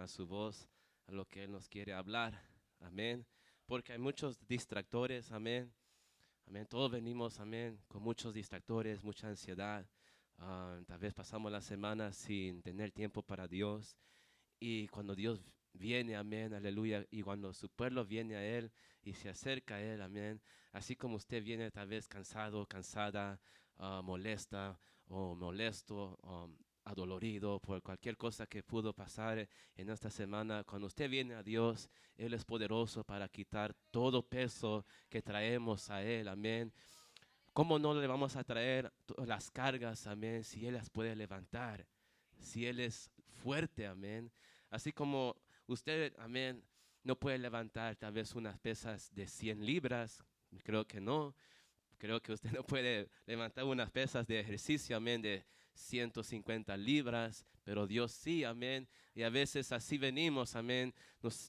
a su voz, a lo que Él nos quiere hablar. Amén. Porque hay muchos distractores. Amén. Amén. Todos venimos, amén, con muchos distractores, mucha ansiedad. Tal vez pasamos la semana sin tener tiempo para Dios. Y cuando Dios viene, amén, aleluya, y cuando su pueblo viene a Él y se acerca a Él, amén, así como usted viene tal vez cansado, cansada, molesta o molesto, adolorido por cualquier cosa que pudo pasar en esta semana, cuando usted viene a Dios, Él es poderoso para quitar todo peso que traemos a Él, amén. ¿Cómo no le vamos a traer todas las cargas, amén, si Él las puede levantar? Si Él es fuerte, amén. Así como usted, amén, no puede levantar tal vez unas pesas de 100 libras, creo que no. Creo que usted no puede levantar unas pesas de ejercicio, amén, de 150 libras, pero Dios sí, amén. Y a veces así venimos, amén.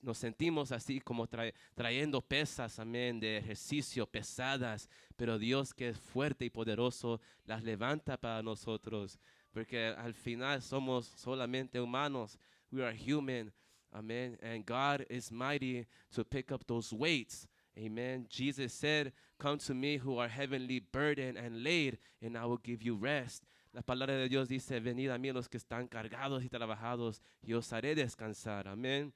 Nos sentimos así como trayendo pesas, amén, de ejercicio pesadas, pero Dios que es fuerte y poderoso las levanta para nosotros, porque al final somos solamente humanos. We are human, amen. And God is mighty to pick up those weights. Amen. Jesus said, "Come to me who are heavenly burdened and laid, and I will give you rest." La palabra de Dios dice, venid a mí los que están cargados y trabajados, y os haré descansar. Amén.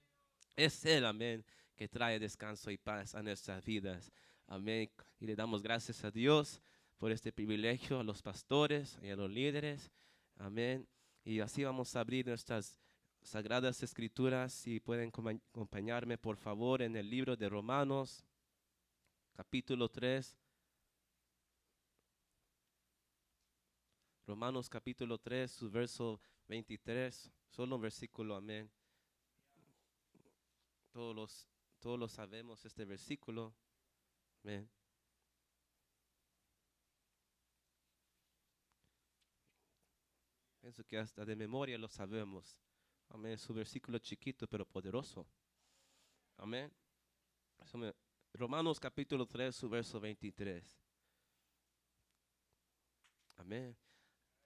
Es Él, amén, que trae descanso y paz a nuestras vidas. Amén. Y le damos gracias a Dios por este privilegio, a los pastores y a los líderes. Amén. Y así vamos a abrir nuestras sagradas escrituras. Si pueden acompañarme, por favor, en el libro de Romanos, capítulo 3. Romanos capítulo 3, su verso 23, solo un versículo, amén. Todos lo sabemos este versículo, amén. Pienso que hasta de memoria lo sabemos, amén. Su versículo chiquito pero poderoso, amén. Romanos capítulo 3, su verso 23, amén.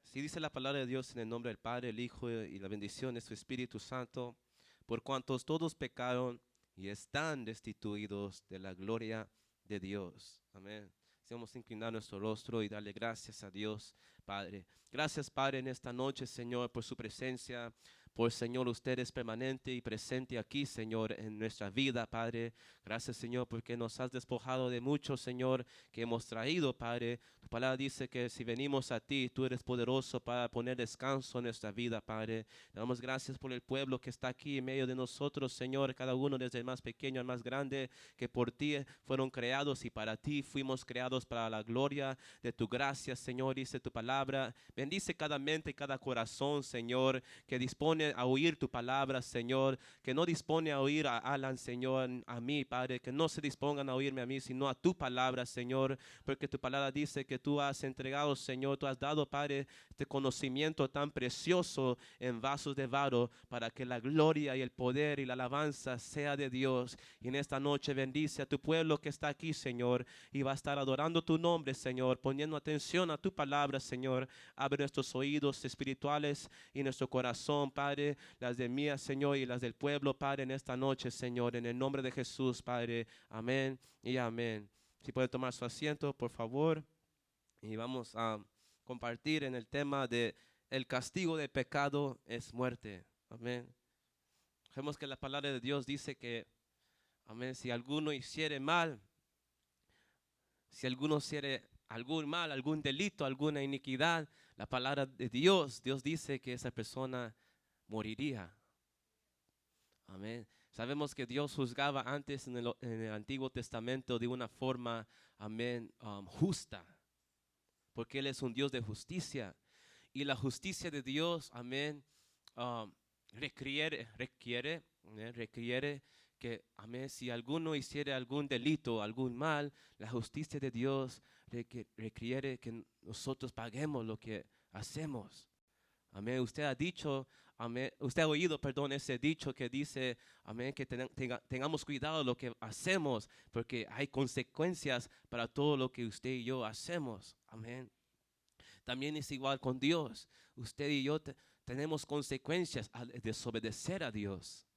Si dice la palabra de Dios en el nombre del Padre, el Hijo y la bendición de su Espíritu Santo, por cuantos todos pecaron y están destituidos de la gloria de Dios. Amén. Si vamos a inclinar nuestro rostro y darle gracias a Dios, Padre. Gracias, Padre, en esta noche, Señor, por su presencia. Por, Señor, usted es permanente y presente aquí, Señor, en nuestra vida, Padre. Gracias, Señor, porque nos has despojado de mucho, Señor, que hemos traído, Padre. Tu palabra dice que si venimos a ti, tú eres poderoso para poner descanso en nuestra vida, Padre. Te damos gracias por el pueblo que está aquí en medio de nosotros, Señor, cada uno desde el más pequeño al más grande, que por ti fueron creados y para ti fuimos creados para la gloria de tu gracia, Señor, dice tu palabra. Bendice cada mente y cada corazón, Señor, que dispone a oír tu palabra, Señor, que no dispone a oír a Alan, Señor, a mí, Padre, que no se dispongan a oírme a mí, sino a tu palabra, Señor, porque tu palabra dice que tú has entregado, Señor, tú has dado, Padre, este conocimiento tan precioso en vasos de barro para que la gloria y el poder y la alabanza sea de Dios. Y en esta noche bendice a tu pueblo que está aquí, Señor, y va a estar adorando tu nombre, Señor, poniendo atención a tu palabra, Señor. Abre nuestros oídos espirituales y nuestro corazón, Padre, las de mía, Señor, y las del pueblo, Padre, en esta noche, Señor, en el nombre de Jesús, Padre. Amén y amén. Si puede tomar su asiento, por favor, y vamos a compartir en el tema de el castigo del pecado es muerte. Amén. Vemos que la palabra de Dios dice que, amén, si alguno hiciere mal, si alguno hiciere algún mal, algún delito, alguna iniquidad, la palabra de Dios, Dios dice que esa persona moriría. Amén. Sabemos que Dios juzgaba antes en el Antiguo Testamento de una forma, amén, justa, porque Él es un Dios de justicia. Y la justicia de Dios, amén, um, requiere que, amén, si alguno hiciera algún delito, algún mal, la justicia de Dios requiere que nosotros paguemos lo que hacemos. Amén. Usted ha dicho, amén, usted ha oído, perdón, ese dicho que dice, amén, que tengamos cuidado de lo que hacemos, porque hay consecuencias para todo lo que usted y yo hacemos. Amén. También es igual con Dios. Usted y yo tenemos consecuencias al desobedecer a Dios.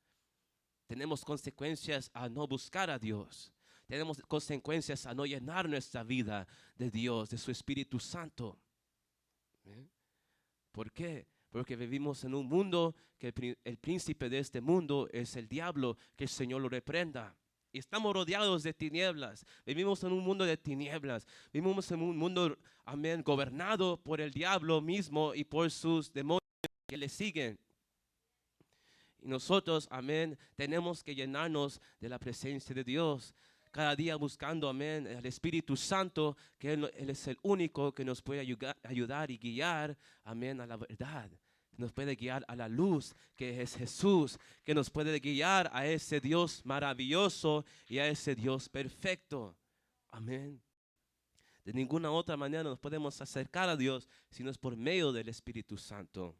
Tenemos consecuencias a no buscar a Dios. Tenemos consecuencias a no llenar nuestra vida de Dios, de su Espíritu Santo. ¿Eh? ¿Por qué? Porque vivimos en un mundo que el príncipe de este mundo es el diablo, que el Señor lo reprenda. Y estamos rodeados de tinieblas. Vivimos en un mundo de tinieblas. Vivimos en un mundo, amén, gobernado por el diablo mismo y por sus demonios que le siguen. Y nosotros, amén, tenemos que llenarnos de la presencia de Dios. Cada día buscando, amén, el Espíritu Santo, que Él es el único que nos puede ayudar y guiar, amén, a la verdad. Nos puede guiar a la luz, que es Jesús, que nos puede guiar a ese Dios maravilloso y a ese Dios perfecto. Amén. De ninguna otra manera nos podemos acercar a Dios si no es por medio del Espíritu Santo.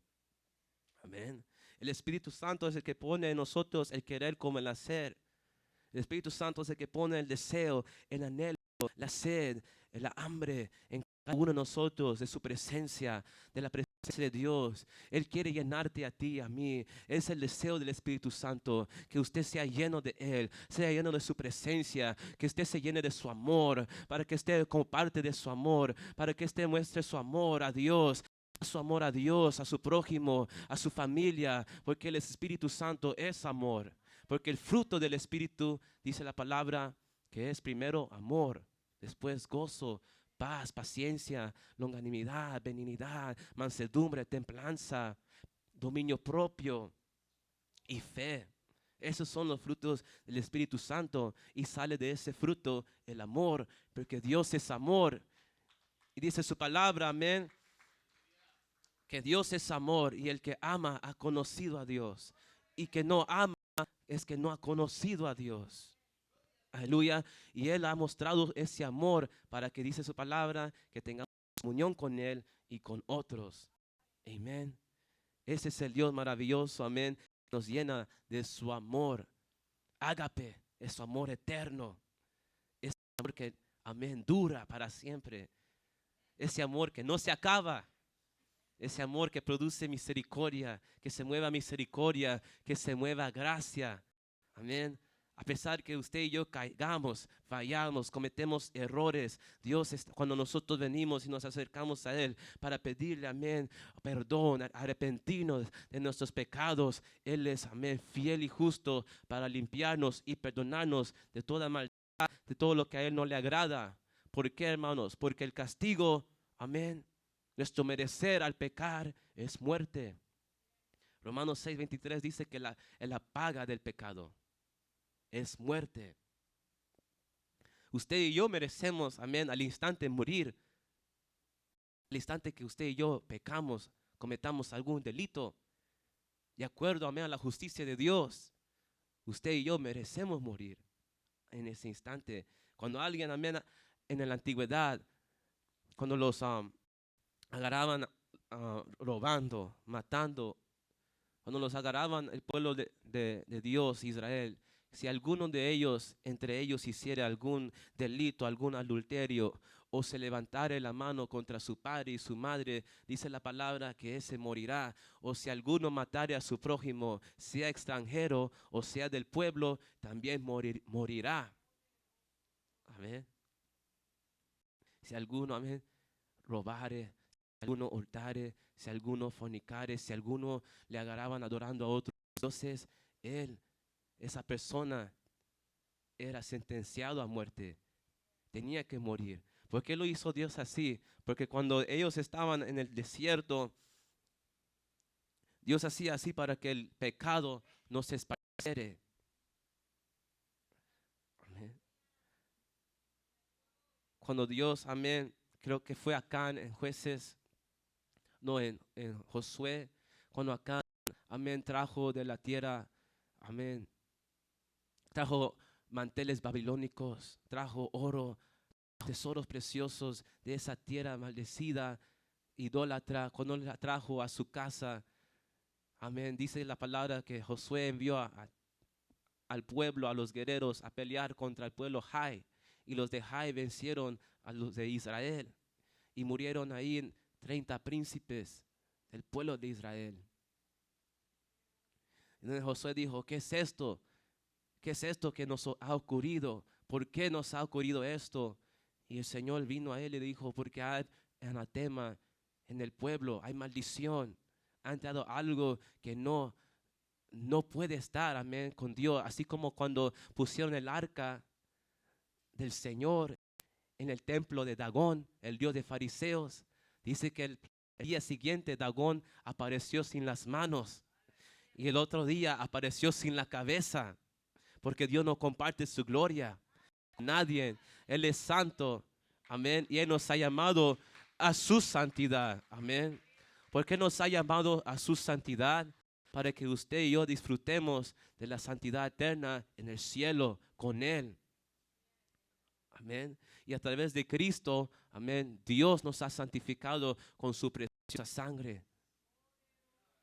Amén. El Espíritu Santo es el que pone en nosotros el querer como el hacer. El Espíritu Santo es el que pone el deseo, el anhelo, la sed, la hambre en cada uno de nosotros, de su presencia, de la presencia de Dios. Él quiere llenarte a ti y a mí. Es el deseo del Espíritu Santo, que usted sea lleno de Él, sea lleno de su presencia, que usted se llene de su amor, para que esté como parte de su amor, para que usted muestre su amor a Dios. Su amor a Dios, a su prójimo, a su familia, porque el Espíritu Santo es amor. Porque el fruto del Espíritu, dice la palabra, que es primero amor, después gozo, paz, paciencia, longanimidad, benignidad, mansedumbre, templanza, dominio propio y fe. Esos son los frutos del Espíritu Santo y sale de ese fruto el amor, porque Dios es amor. Y dice su palabra, amén, que Dios es amor y el que ama ha conocido a Dios. Y que no ama es que no ha conocido a Dios. Aleluya. Y Él ha mostrado ese amor para que dice su palabra, que tengamos comunión con Él y con otros. Amén. Ese es el Dios maravilloso, amén. Nos llena de su amor. Ágape es su amor eterno. Es amor que, amén, dura para siempre. Ese amor que no se acaba. Ese amor que produce misericordia, que se mueva misericordia, que se mueva gracia. Amén. A pesar que usted y yo caigamos, fallamos, cometemos errores, Dios, cuando nosotros venimos y nos acercamos a Él para pedirle, amén, perdón, arrepentirnos de nuestros pecados, Él es, amén, fiel y justo para limpiarnos y perdonarnos de toda maldad, de todo lo que a Él no le agrada. ¿Por qué, hermanos? Porque el castigo, amén, nuestro merecer al pecar es muerte. Romanos 6:23 dice que la paga del pecado es muerte. Usted y yo merecemos, amén, al instante morir. Al instante que usted y yo pecamos, cometamos algún delito, de acuerdo, amén, a la justicia de Dios, usted y yo merecemos morir en ese instante. Cuando alguien, amén, en la antigüedad, cuando los agarraban robando, matando, cuando los agarraban el pueblo de Dios, Israel, si alguno de ellos, entre ellos hiciera algún delito, algún adulterio, o se levantare la mano contra su padre y su madre, dice la palabra que ese morirá. O si alguno matare a su prójimo, sea extranjero o sea del pueblo, también morirá. Amén. Si alguno, amén, robare, si alguno hurtare, si alguno fornicare, si alguno le agarraban adorando a otros, entonces esa persona era sentenciado a muerte, tenía que morir. ¿Por qué lo hizo Dios así? Porque cuando ellos estaban en el desierto, Dios hacía así para que el pecado no se esparciera. Amén. Cuando Dios, amén, creo que fue acá en Jueces, no, en Josué, cuando acá, amén, trajo de la tierra, amén, trajo manteles babilónicos, trajo oro, tesoros preciosos de esa tierra maldecida, idólatra, cuando la trajo a su casa. Amén. Dice la palabra que Josué envió al pueblo, a los guerreros, a pelear contra el pueblo Jai. Y los de Jai vencieron a los de Israel. Y murieron ahí 30 príncipes del pueblo de Israel. Entonces Josué dijo, ¿qué es esto? ¿Qué es esto que nos ha ocurrido? ¿Por qué nos ha ocurrido esto? Y el Señor vino a él y le dijo, porque hay anatema en el pueblo, hay maldición. Ha entrado algo que no puede estar, amén, con Dios. Así como cuando pusieron el arca del Señor en el templo de Dagón, el dios de fariseos. Dice que el día siguiente Dagón apareció sin las manos y el otro día apareció sin la cabeza, porque Dios no comparte su gloria. Nadie, Él es santo, amén, y Él nos ha llamado a su santidad, amén. ¿Por qué nos ha llamado a su santidad? Para que usted y yo disfrutemos de la santidad eterna en el cielo con Él. Amén. Y a través de Cristo, amén, Dios nos ha santificado con su preciosa sangre.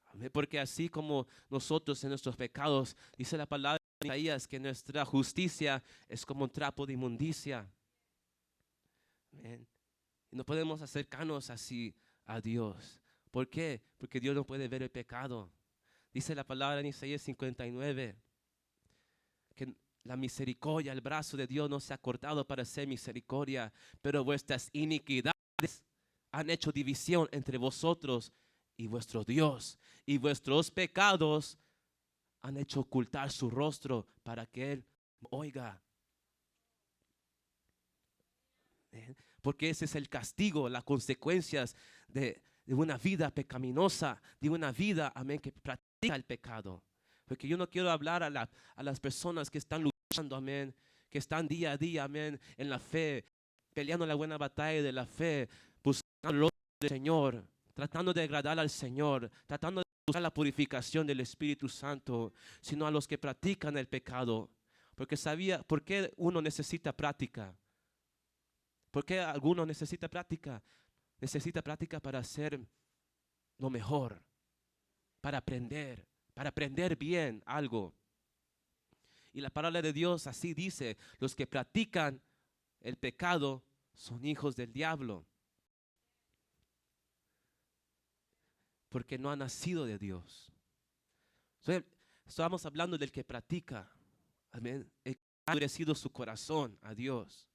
Amén. Porque así como nosotros en nuestros pecados, dice la palabra de Isaías que nuestra justicia es como un trapo de inmundicia. Amén. Y no podemos acercarnos así a Dios. ¿Por qué? Porque Dios no puede ver el pecado. Dice la palabra en Isaías 59 que la misericordia, el brazo de Dios no se ha cortado para hacer misericordia, pero vuestras iniquidades han hecho división entre vosotros y vuestro Dios, y vuestros pecados han hecho ocultar su rostro para que Él oiga. Porque ese es el castigo, las consecuencias de una vida pecaminosa, de una vida, amén, que practica el pecado. Porque yo no quiero hablar a las personas que están luchando, amén, que están día a día, amén, en la fe, peleando la buena batalla de la fe, buscando el rostro del Señor, tratando de agradar al Señor, tratando de buscar la purificación del Espíritu Santo, sino a los que practican el pecado. Porque ¿por qué uno necesita práctica? ¿Por qué alguno necesita práctica? Necesita práctica para hacer lo mejor, para aprender bien algo. Y la palabra de Dios así dice, los que practican el pecado son hijos del diablo, porque no han nacido de Dios. Entonces, estamos hablando del que practica, amén, el que ha endurecido su corazón a Dios.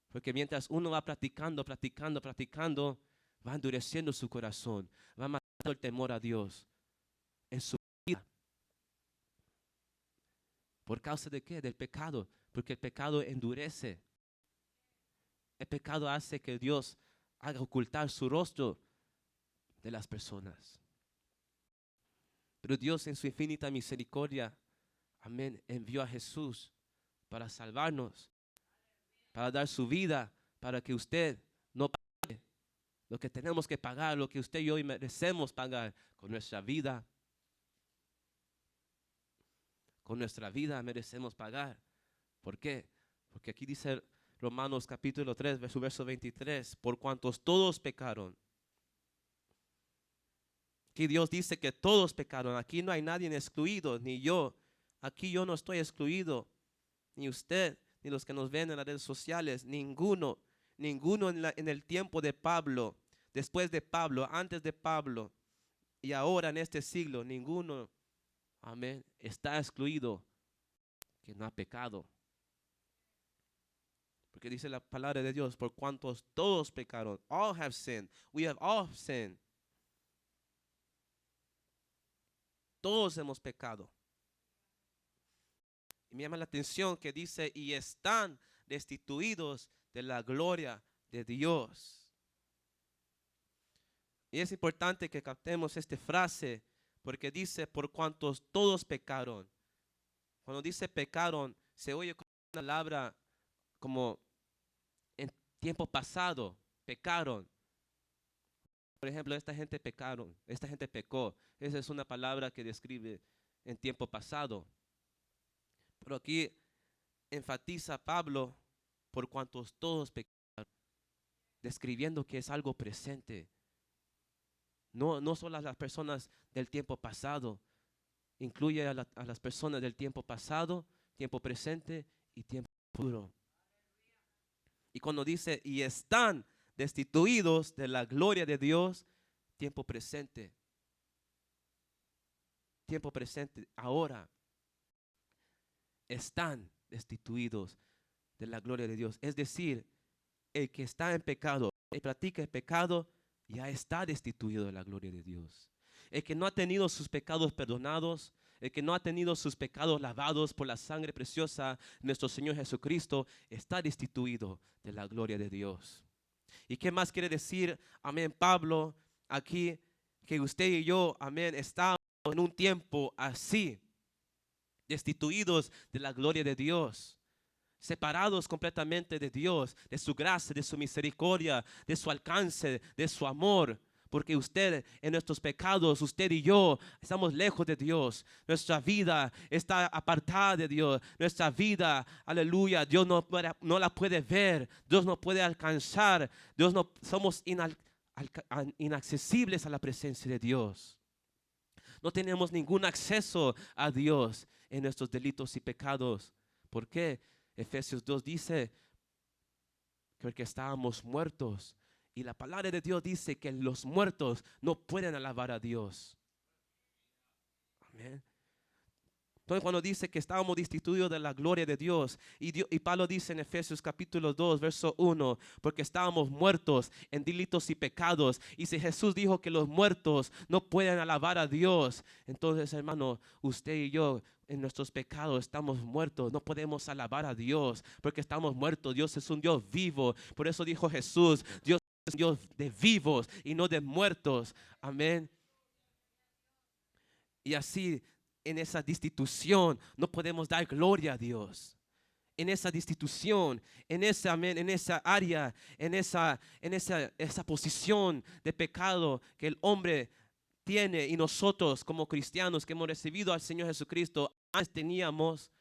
Porque mientras uno va practicando, va endureciendo su corazón, va matando el temor a Dios en su vida. ¿Por causa de qué? Del pecado. Porque el pecado endurece. El pecado hace que Dios haga ocultar su rostro de las personas. Pero Dios en su infinita misericordia, amén, envió a Jesús para salvarnos, para dar su vida, para que usted no pague lo que tenemos que pagar, lo que usted y yo merecemos pagar con nuestra vida. Con nuestra vida merecemos pagar. ¿Por qué? Porque aquí dice Romanos capítulo 3, verso 23, por cuantos todos pecaron. Aquí Dios dice que todos pecaron. Aquí no hay nadie excluido, ni yo. Aquí yo no estoy excluido, ni usted, ni los que nos ven en las redes sociales, ninguno en el tiempo de Pablo, después de Pablo, antes de Pablo y ahora en este siglo, ninguno, amén, está excluido que no ha pecado. Porque dice la palabra de Dios, por cuantos todos pecaron, all have sinned, we have all sinned. Todos hemos pecado. Y me llama la atención que dice, y están destituidos de la gloria de Dios. Y es importante que captemos esta frase, porque dice, por cuantos todos pecaron. Cuando dice pecaron, se oye como una palabra como en tiempo pasado, pecaron. Por ejemplo, esta gente pecaron, esta gente pecó. Esa es una palabra que describe en tiempo pasado. Pero aquí enfatiza Pablo por cuantos todos pecaron, describiendo que es algo presente. No solo a las personas del tiempo pasado, incluye a las personas del tiempo pasado, tiempo presente y tiempo futuro. Y cuando dice, y están destituidos de la gloria de Dios, tiempo presente. Tiempo presente, ahora. están destituidos de la gloria de Dios. Es decir, el que está en pecado, el que practica el pecado, ya está destituido de la gloria de Dios. El que no ha tenido sus pecados perdonados, el que no ha tenido sus pecados lavados por la sangre preciosa de nuestro Señor Jesucristo, está destituido de la gloria de Dios. ¿Y qué más quiere decir, amén, Pablo, aquí? Que usted y yo, amén, estamos en un tiempo así, destituidos de la gloria de Dios, separados completamente de Dios, de su gracia, de su misericordia, de su alcance, de su amor. Porque usted, en nuestros pecados, usted y yo, estamos lejos de Dios. Nuestra vida está apartada de Dios. Nuestra vida, aleluya, Dios no la puede ver. Dios no puede alcanzar. Somos inaccesibles a la presencia de Dios. No tenemos ningún acceso a Dios en nuestros delitos y pecados. ¿Por qué? Efesios 2 dice que estábamos muertos. Y la palabra de Dios dice que los muertos no pueden alabar a Dios. Amén. Entonces cuando dice que estábamos destituidos de la gloria de Dios, y Pablo dice en Efesios capítulo 2, verso 1, porque estábamos muertos en delitos y pecados. Y si Jesús dijo que los muertos no pueden alabar a Dios, entonces, hermano, usted y yo en nuestros pecados estamos muertos, no podemos alabar a Dios porque estamos muertos. Dios es un Dios vivo. Por eso dijo Jesús, Dios es un Dios de vivos y no de muertos. Amén. Y así, en esa destitución, no podemos dar gloria a Dios. En esa destitución, en esa área, en esa posición de pecado que el hombre tiene, y nosotros como cristianos que hemos recibido al Señor Jesucristo, antes teníamos,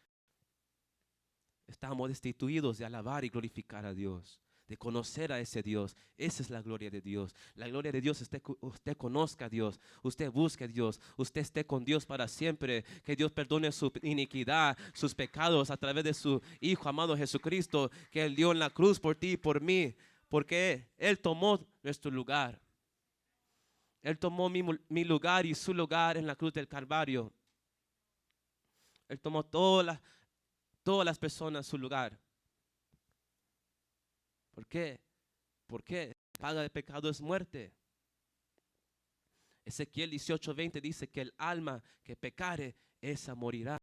estábamos destituidos de alabar y glorificar a Dios, de conocer a ese Dios. Esa es la gloria de Dios. La gloria de Dios es que usted conozca a Dios, usted busque a Dios, usted esté con Dios para siempre, que Dios perdone su iniquidad, sus pecados a través de su Hijo amado Jesucristo, que Él dio en la cruz por ti y por mí, porque Él tomó nuestro lugar. Él tomó mi lugar y su lugar en la cruz del Calvario. Él tomó todas las personas su lugar. ¿Por qué? Porque la paga del pecado es muerte. Ezequiel 18:20 dice que el alma que pecare, esa morirá.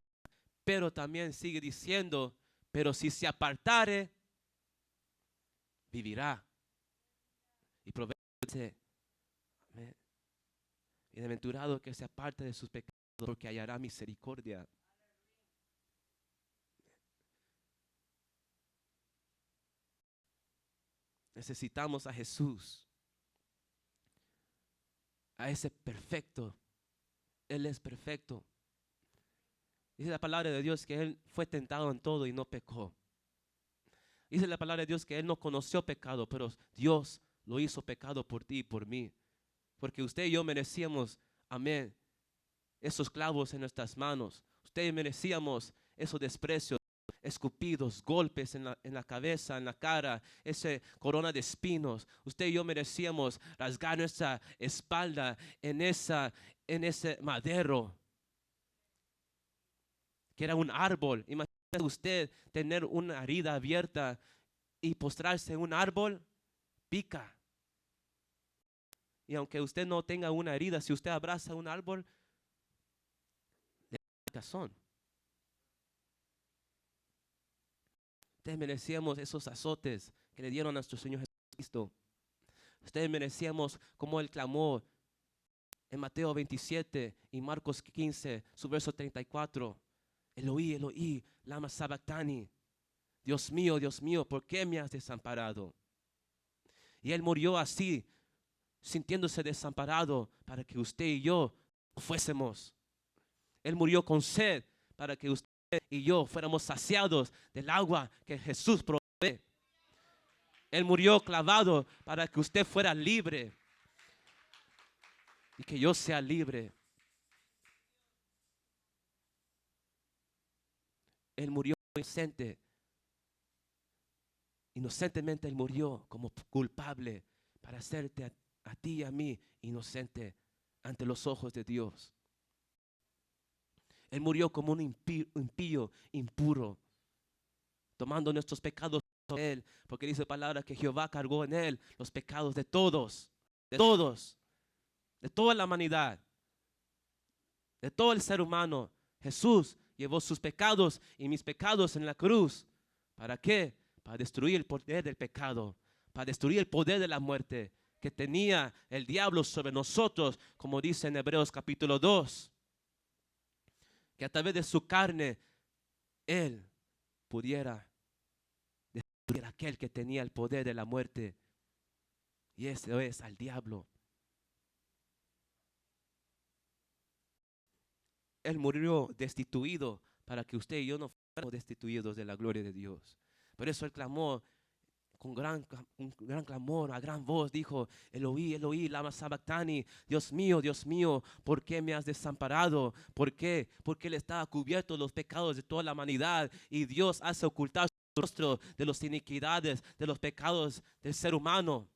Pero también sigue diciendo, pero si se apartare, vivirá. Y Proverbios dice, amén, bienaventurado que se aparte de sus pecados, porque hallará misericordia. Necesitamos a Jesús, a ese perfecto. Él es perfecto. Dice la palabra de Dios que Él fue tentado en todo y no pecó. Dice la palabra de Dios que Él no conoció pecado, pero Dios lo hizo pecado por ti y por mí. Porque usted y yo merecíamos, amén, esos clavos en nuestras manos. Usted y yo merecíamos esos desprecios, escupidos, golpes en la cabeza, en la cara, esa corona de espinos. Usted y yo merecíamos rasgar nuestra espalda en ese madero, que era un árbol. Imagínese usted tener una herida abierta y postrarse en un árbol, pica. Y aunque usted no tenga una herida, si usted abraza un árbol, le da picazón. Ustedes merecíamos esos azotes que le dieron a nuestro Señor Jesucristo. Ustedes merecíamos como Él clamó en Mateo 27 y Marcos 15, su verso 34. Eloí, Eloí, lama sabactani. Dios mío, ¿por qué me has desamparado? Y Él murió así, sintiéndose desamparado para que usted y yo fuésemos. Él murió con sed para que usted y yo fuéramos saciados del agua que Jesús provee. Él murió clavado para que usted fuera libre y que yo sea libre. Él murió inocente. Inocentemente Él murió como culpable para hacerte a ti y a mí inocente ante los ojos de Dios. Él murió como un impío, impuro, tomando nuestros pecados sobre Él, porque dice la palabra que Jehová cargó en Él los pecados de todos, de toda la humanidad, de todo el ser humano. Jesús llevó sus pecados y mis pecados en la cruz. ¿Para qué? Para destruir el poder del pecado, para destruir el poder de la muerte que tenía el diablo sobre nosotros, como dice en Hebreos capítulo 2, que a través de su carne Él pudiera destruir a aquel que tenía el poder de la muerte, y eso es al diablo. Él murió destituido para que usted y yo no fuéramos destituidos de la gloria de Dios. Por eso Él clamó con un gran clamor, a gran voz, dijo: Eloí, Eloí, lama sabactani, Dios mío, ¿por qué me has desamparado? ¿Por qué? Porque Él estaba cubierto de los pecados de toda la humanidad, y Dios hace ocultar su rostro de las iniquidades, de los pecados del ser humano.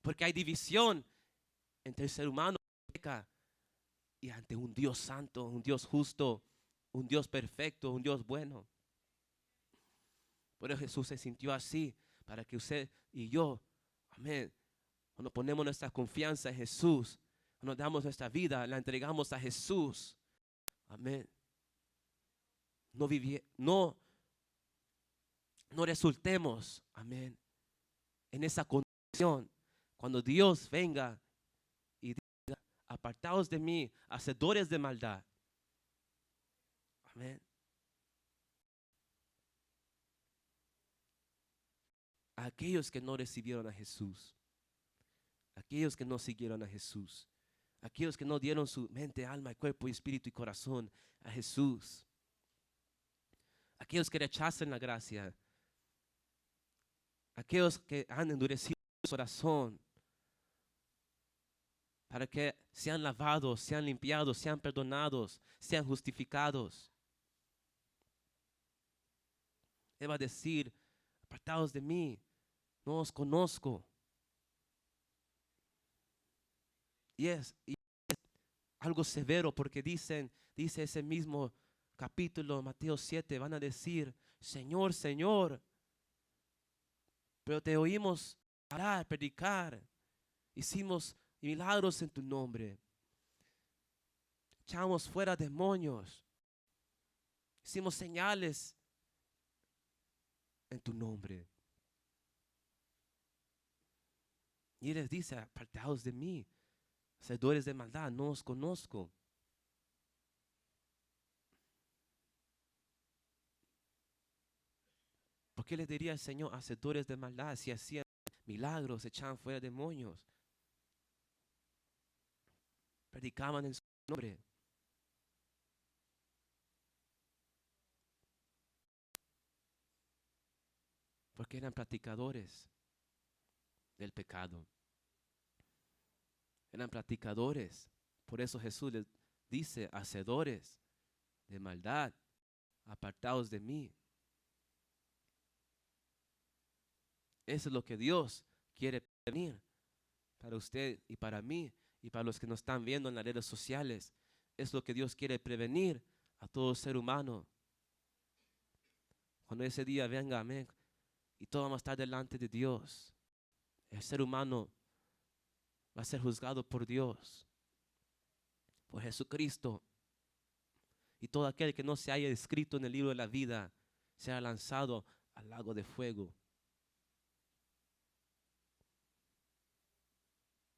Porque hay división entre el ser humano que peca y ante un Dios santo, un Dios justo, un Dios perfecto, un Dios bueno. Por eso Jesús se sintió así, para que usted y yo, amén, cuando ponemos nuestra confianza en Jesús, cuando damos nuestra vida, la entregamos a Jesús, amén, no resultemos, amén, en esa condición. Cuando Dios venga y diga: apartaos de mí, hacedores de maldad, amén. A aquellos que no recibieron a Jesús, aquellos que no siguieron a Jesús, aquellos que no dieron su mente, alma, cuerpo, espíritu y corazón a Jesús, aquellos que rechazan la gracia, aquellos que han endurecido su corazón, para que sean lavados, sean limpiados, sean perdonados, sean justificados. Él va a decir: apartados de mí, no os conozco. Y es algo severo, porque dice ese mismo capítulo, Mateo 7, van a decir: Señor, Señor, pero te oímos hablar, predicar, hicimos milagros en tu nombre, echamos fuera demonios, hicimos señales en tu nombre. Y Él les dice: apartaos de mí, hacedores de maldad, no os conozco. ¿Por qué le diría el Señor hacedores de maldad si hacían milagros, echaban fuera demonios, predicaban en su nombre? Porque eran practicadores del pecado. Eran practicadores. Por eso Jesús les dice: hacedores de maldad, apartaos de mí. Eso es lo que Dios quiere prevenir para usted y para mí y para los que nos están viendo en las redes sociales. Es lo que Dios quiere prevenir a todo ser humano. Cuando ese día venga, amén, y todos vamos a estar delante de Dios, el ser humano va a ser juzgado por Dios, por Jesucristo. Y todo aquel que no se haya escrito en el libro de la vida será lanzado al lago de fuego.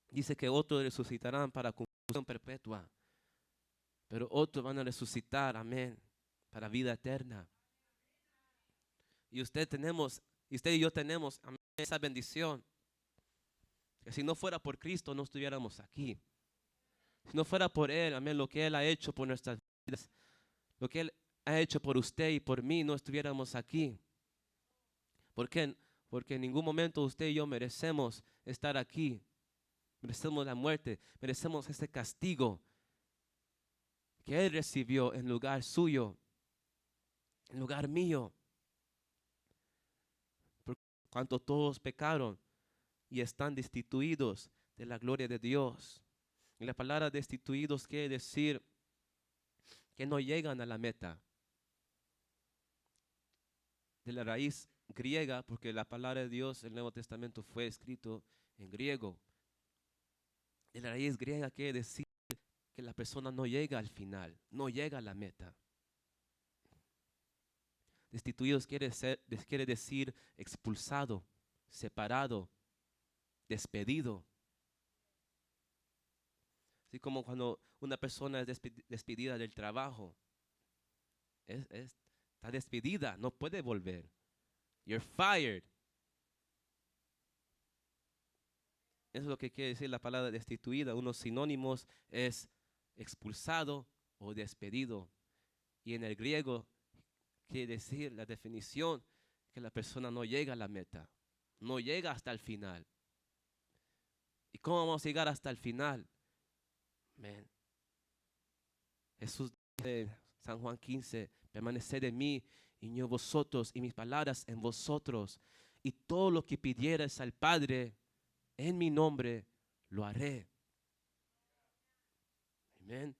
Dice que otros resucitarán para confusión perpetua, pero otros van a resucitar, amén, para vida eterna. Y usted y yo tenemos, amén, esa bendición. Que si no fuera por Cristo no estuviéramos aquí. Si no fuera por Él, amén, lo que Él ha hecho por nuestras vidas, lo que Él ha hecho por usted y por mí, no estuviéramos aquí. ¿Por qué? Porque en ningún momento usted y yo merecemos estar aquí. Merecemos la muerte, merecemos ese castigo que Él recibió en lugar suyo, en lugar mío. Por cuanto todos pecaron y están destituidos de la gloria de Dios. Y la palabra destituidos quiere decir que no llegan a la meta. De la raíz griega, porque la palabra de Dios, el Nuevo Testamento fue escrito en griego. De la raíz griega quiere decir que la persona no llega al final, no llega a la meta. Destituidos quiere decir expulsado, separado, despedido. Así como cuando una persona es despedida del trabajo, está despedida, no puede volver. You're fired. Eso es lo que quiere decir la palabra destituida. Unos sinónimos es expulsado o despedido. Y en el griego quiere decir la definición que la persona no llega a la meta, no llega hasta el final. ¿Y cómo vamos a llegar hasta el final? Man. Jesús dice en San Juan 15, permaneced en mí y yo en vosotros y mis palabras en vosotros. Y todo lo que pidierais al Padre en mi nombre, lo haré. Amén.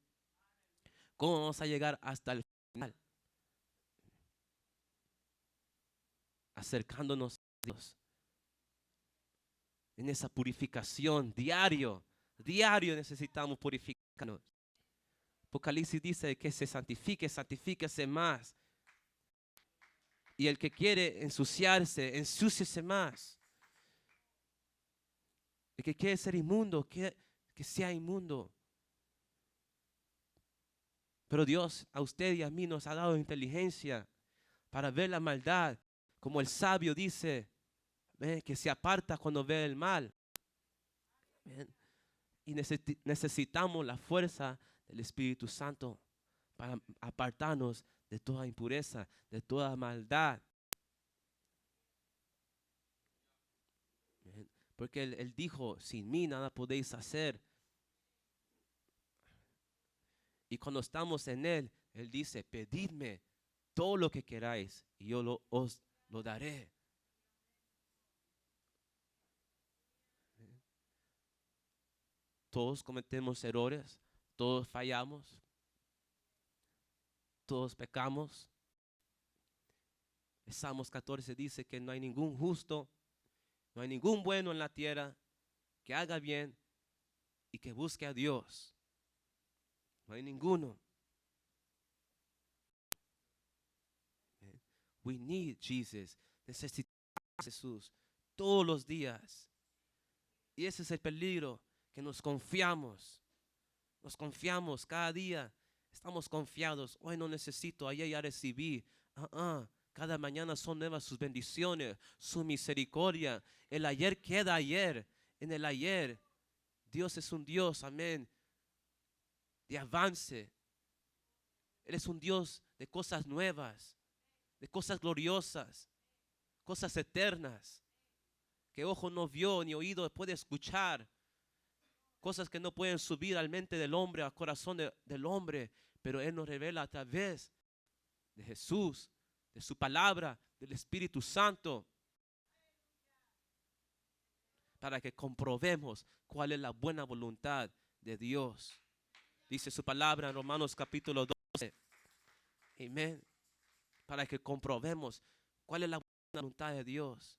¿Cómo vamos a llegar hasta el final? Acercándonos a Dios. En esa purificación diario necesitamos purificarnos. Apocalipsis dice que se santifique, santifíquese más. Y el que quiere ensuciarse, ensúciese más. El que quiere ser inmundo, que sea inmundo. Pero Dios a usted y a mí nos ha dado inteligencia para ver la maldad. Como el sabio dice, que se aparta cuando ve el mal. Y necesitamos la fuerza del Espíritu Santo para apartarnos de toda impureza, de toda maldad. Porque él dijo, sin mí nada podéis hacer. Y cuando estamos en Él, Él dice, pedidme todo lo que queráis y yo os lo daré. Todos cometemos errores, todos fallamos, todos pecamos. Salmos 14 dice que no hay ningún justo, no hay ningún bueno en la tierra que haga bien y que busque a Dios. No hay ninguno. We need Jesus. Necesitamos a Jesús todos los días. Y ese es el peligro, que nos confiamos. Nos confiamos cada día. Estamos confiados. Hoy no necesito, ayer ya recibí. Cada mañana son nuevas sus bendiciones, su misericordia. El ayer queda ayer. En el ayer, Dios es un Dios, amén, de avance. Él es un Dios de cosas nuevas, de cosas gloriosas, cosas eternas, que ojo no vio ni oído puede escuchar. Cosas que no pueden subir al mente del hombre, al corazón del hombre, pero Él nos revela a través de Jesús, de su palabra, del Espíritu Santo, para que comprobemos cuál es la buena voluntad de Dios. Dice su palabra en Romanos capítulo 12. Amén. Para que comprobemos cuál es la buena voluntad de Dios.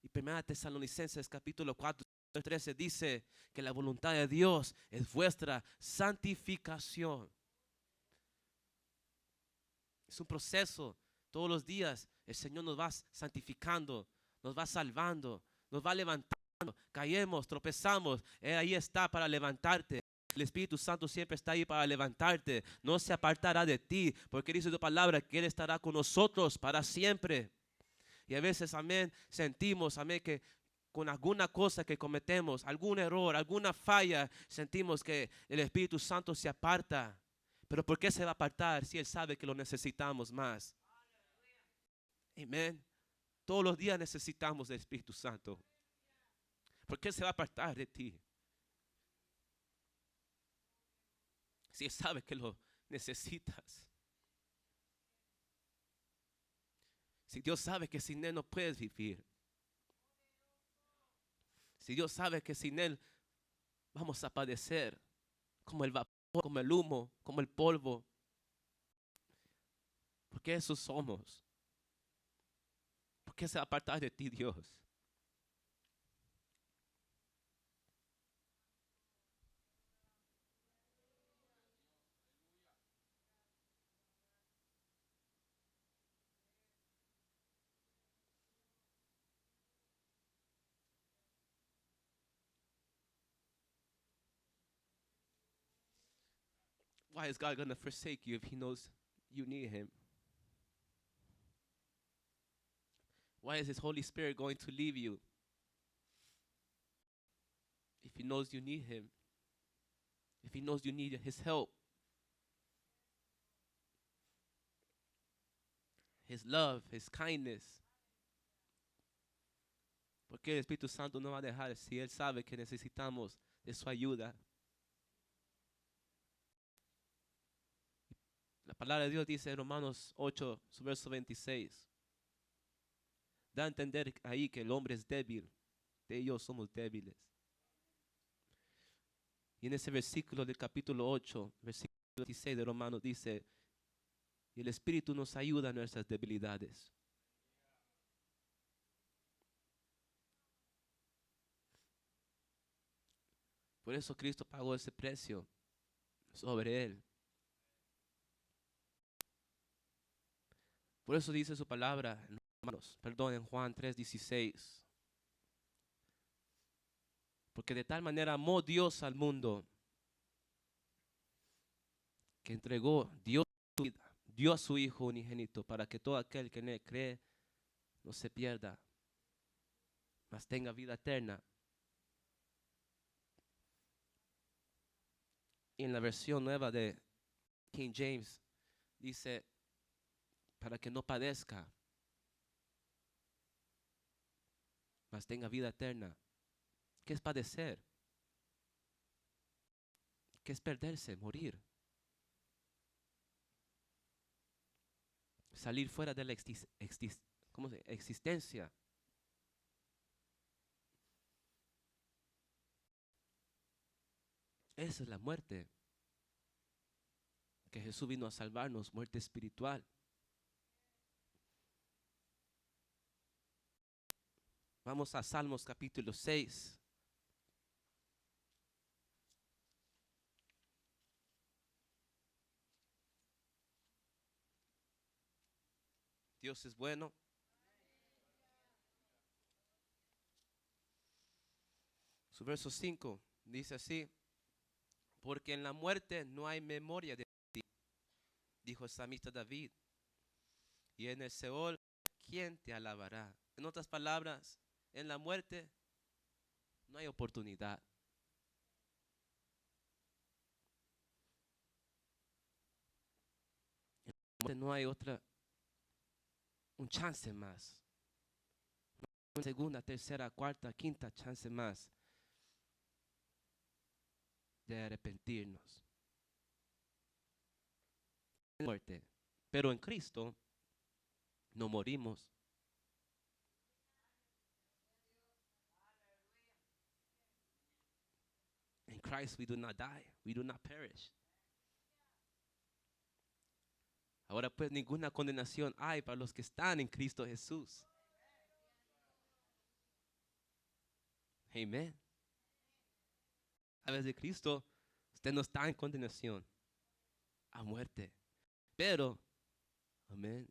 Y 1 Tesalonicenses capítulo 4, 13 dice que la voluntad de Dios es vuestra santificación. Es un proceso. Todos los días el Señor nos va santificando, nos va salvando, nos va levantando. Caemos, tropezamos. Él ahí está para levantarte. El Espíritu Santo siempre está ahí para levantarte. No se apartará de ti, porque dice tu palabra que Él estará con nosotros para siempre. Y a veces, amén, sentimos, amén, que con alguna cosa que cometemos, algún error, alguna falla, sentimos que el Espíritu Santo se aparta. Pero ¿por qué se va a apartar si Él sabe que lo necesitamos más? Amén. Todos los días necesitamos del Espíritu Santo. ¿Por qué se va a apartar de ti? Si Él sabe que lo necesitas. Si Dios sabe que sin Él no puedes vivir. Si Dios sabe que sin Él vamos a padecer, ¿cómo Él va a como el humo, como el polvo. Porque eso somos. ¿Por qué se va a apartar de ti, Dios? Why is God going to forsake you if he knows you need him? Why is his Holy Spirit going to leave you if he knows you need him? If he knows you need his help, his love, his kindness. Porque el Espíritu Santo no va a dejar si él sabe que necesitamos de su ayuda. La palabra de Dios dice en Romanos 8, su verso 26. Da a entender ahí que el hombre es débil. De ellos somos débiles. Y en ese versículo del capítulo 8, versículo 26 de Romanos dice, y el Espíritu nos ayuda en nuestras debilidades. Por eso Cristo pagó ese precio sobre él. Por eso dice su palabra en en Juan 3:16. Porque de tal manera amó Dios al mundo que entregó Dios su vida, dio a su Hijo unigénito para que todo aquel que en él cree no se pierda, mas tenga vida eterna. Y en la versión nueva de King James dice, para que no padezca, mas tenga vida eterna. ¿Qué es padecer? ¿Qué es perderse, morir? Salir fuera de la existencia. Esa es la muerte. Que Jesús vino a salvarnos, muerte espiritual. Vamos a Salmos capítulo 6. Dios es bueno. Su verso 5 dice así, porque en la muerte no hay memoria de ti, dijo el salmista David, y en el Seol, ¿quién te alabará? En otras palabras, en la muerte no hay oportunidad. En la muerte no hay un chance más. Una segunda, tercera, cuarta, quinta chance más de arrepentirnos. Muerte. Pero en Cristo no morimos. In Christ we do not die, we do not perish. Ahora pues ninguna condenación hay para los que están en Cristo Jesús. Amén. A través de Cristo, usted no está en condenación a muerte. Pero, amén,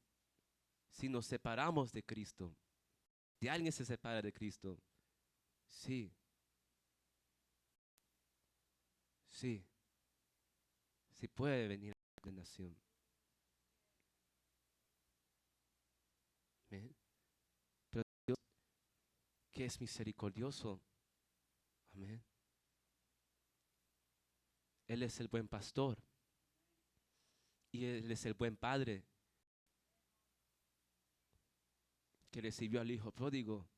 si nos separamos de Cristo, si alguien se separa de Cristo, sí, sí, sí puede venir la condenación. Amén. Pero Dios, que es misericordioso, amén. Él es el buen pastor y Él es el buen padre que recibió al hijo pródigo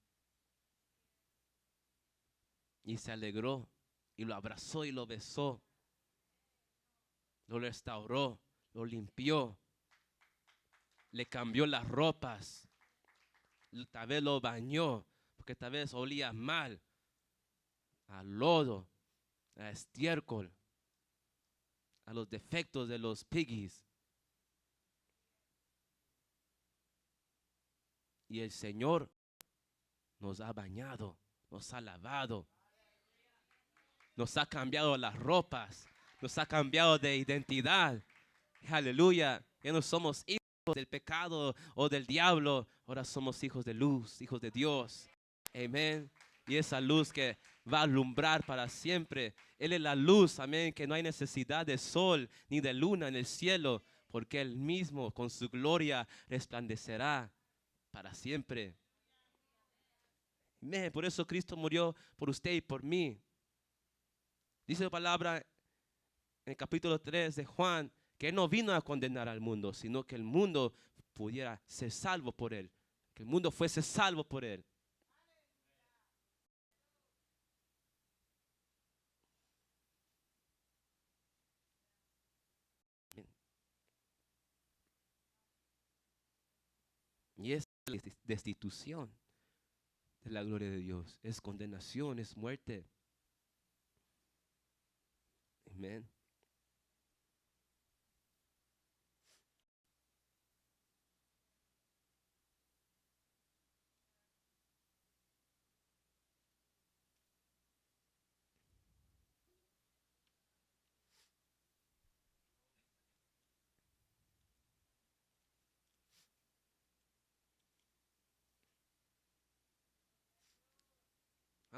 y se alegró y lo abrazó y lo besó, lo restauró, lo limpió, le cambió las ropas, tal vez lo bañó, porque tal vez olía mal, a lodo, a estiércol. a los defectos de los piggies. Y el Señor nos ha bañado, nos ha lavado, nos ha cambiado las ropas, nos ha cambiado de identidad. Aleluya. Ya no somos hijos del pecado o del diablo. Ahora somos hijos de luz, hijos de Dios. Amén. Y esa luz que va a alumbrar para siempre. Él es la luz, amén, que no hay necesidad de sol ni de luna en el cielo, porque Él mismo con su gloria resplandecerá para siempre. Amén. Por eso Cristo murió por usted y por mí. Dice la palabra en el capítulo 3 de Juan, que Él no vino a condenar al mundo, sino que el mundo pudiera ser salvo por Él. Que el mundo fuese salvo por Él. Y es destitución de la gloria de Dios. Es condenación, es muerte. Amén.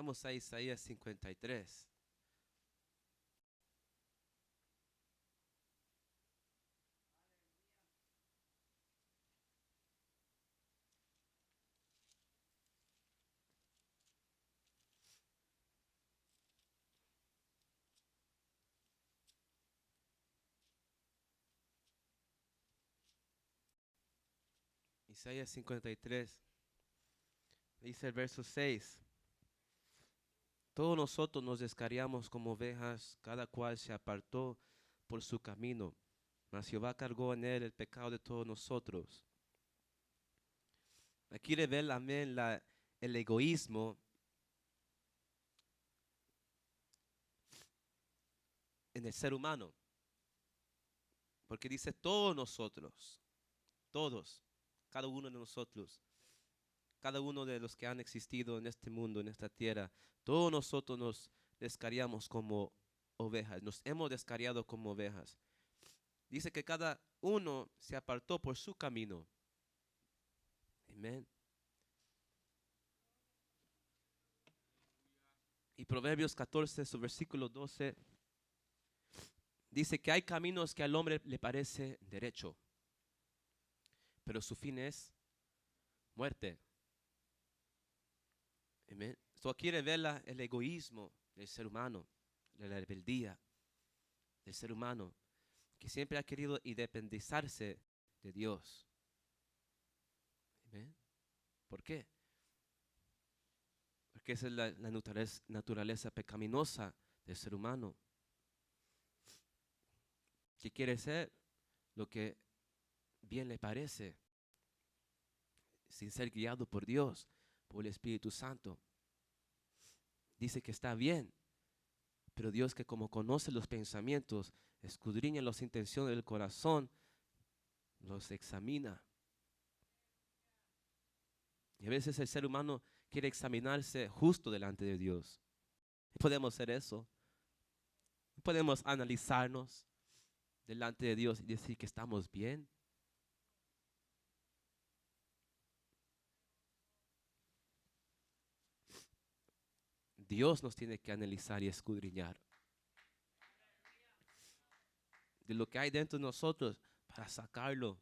Vamos a Isaías 53. Isaías 53. Dice el verso 6. Todos nosotros nos descarriamos como ovejas, cada cual se apartó por su camino, mas Jehová cargó en él el pecado de todos nosotros. Aquí revela, amén, el egoísmo en el ser humano. Porque dice todos nosotros, todos, cada uno de nosotros, cada uno de los que han existido en este mundo, en esta tierra, todos nosotros nos descarriamos como ovejas, nos hemos descarriado como ovejas. Dice que cada uno se apartó por su camino. Amén. Y Proverbios 14, su versículo 12, dice que hay caminos que al hombre le parece derecho, pero su fin es muerte. Amén. Esto aquí revela el egoísmo del ser humano, de la rebeldía del ser humano, que siempre ha querido independizarse de Dios. Amén. ¿Por qué? Porque esa es la naturaleza pecaminosa del ser humano, que quiere ser lo que bien le parece, sin ser guiado por Dios, por el Espíritu Santo. Dice que está bien, pero Dios, que como conoce los pensamientos, escudriña las intenciones del corazón, los examina. Y a veces el ser humano quiere examinarse justo delante de Dios. Podemos hacer eso. Podemos analizarnos delante de Dios y decir que estamos bien. Dios nos tiene que analizar y escudriñar de lo que hay dentro de nosotros para sacarlo,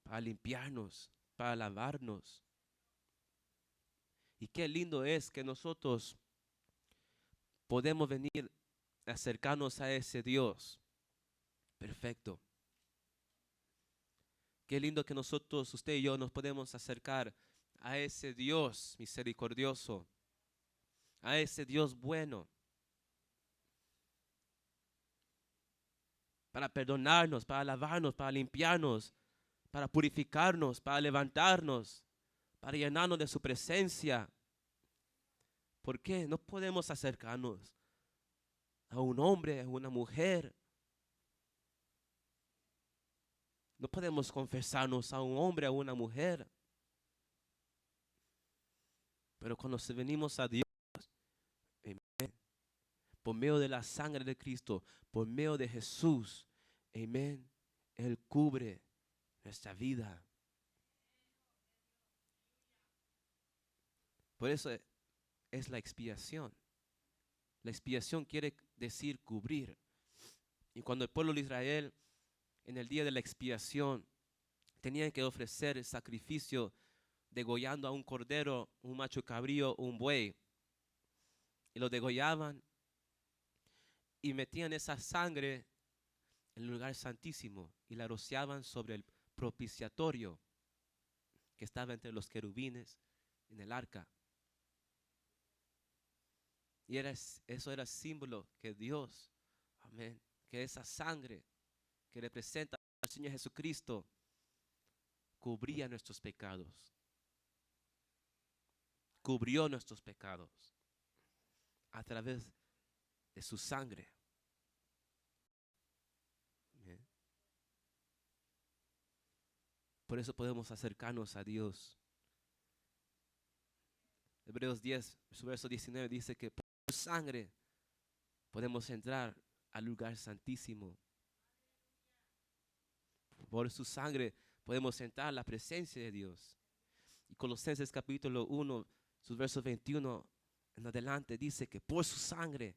para limpiarnos, para lavarnos. Y qué lindo es que nosotros podemos venir a acercarnos a ese Dios perfecto. Qué lindo que nosotros, usted y yo, nos podemos acercar a ese Dios misericordioso, a ese Dios bueno, para perdonarnos, para lavarnos, para limpiarnos, para purificarnos, para levantarnos, para llenarnos de su presencia. ¿Por qué no podemos acercarnos a un hombre, a una mujer, No podemos confesarnos a un hombre o a una mujer. Pero cuando venimos a Dios, amén, por medio de la sangre de Cristo, por medio de Jesús, amén, Él cubre nuestra vida. Por eso es la expiación. La expiación quiere decir cubrir. Y cuando el pueblo de Israel, en el día de la expiación, tenían que ofrecer el sacrificio degollando a un cordero, un macho cabrío, un buey, y lo degollaban y metían esa sangre en el lugar santísimo y la rociaban sobre el propiciatorio que estaba entre los querubines en el arca. Y eso era símbolo que Dios, amén, que esa sangre que representa al Señor Jesucristo cubría nuestros pecados. Cubrió nuestros pecados a través de su sangre. Amén. Por eso podemos acercarnos a Dios. Hebreos 10, su verso 19 dice que por su sangre podemos entrar al lugar santísimo. Por su sangre podemos entrar a la presencia de Dios. Y Colosenses capítulo 1, sus versos 21 en adelante dice que por su sangre,